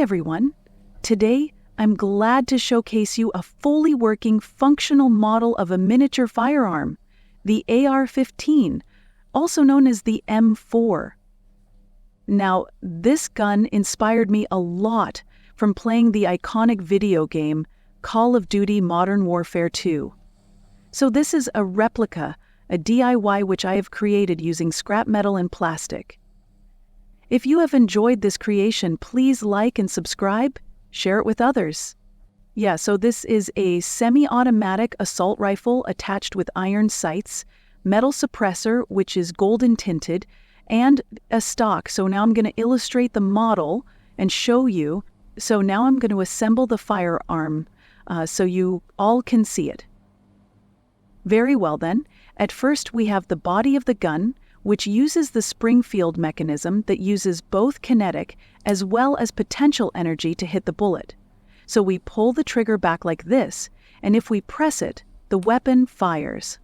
everyone. Today, I'm glad to showcase you a fully working, functional model of a miniature firearm, the AR-15, also known as the M4. Now, this gun inspired me a lot from playing the iconic video game Call of Duty Modern Warfare 2. So this is a replica, a DIY which I have created using scrap metal and plastic. If you have enjoyed this creation, please like and subscribe, share it with others. Yeah, so this is a semi-automatic assault rifle attached with iron sights, metal suppressor which is golden tinted, and a stock. So now I'm going to illustrate the model and show you. So now I'm going to assemble the firearm so you all can see it. Very well then. At first we have the body of the gun, which uses the Springfield mechanism that uses both kinetic as well as potential energy to hit the bullet. So we pull the trigger back like this, and if we press it, the weapon fires.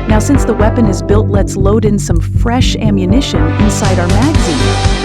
Now, since the weapon is built, let's load in some fresh ammunition inside our magazine.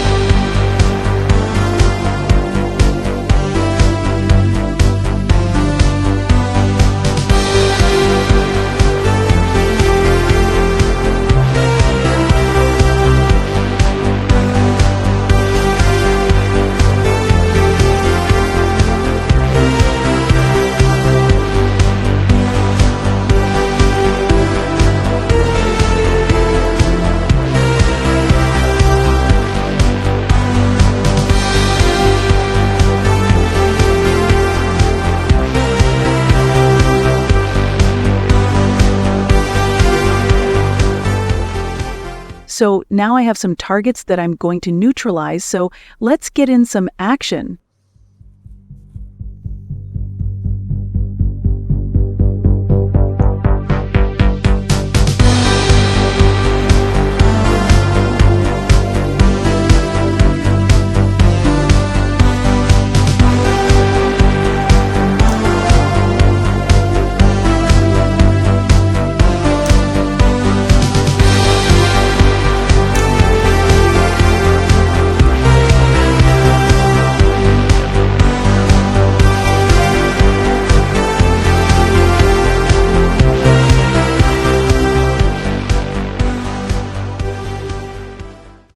So now I have some targets that I'm going to neutralize, so let's get in some action.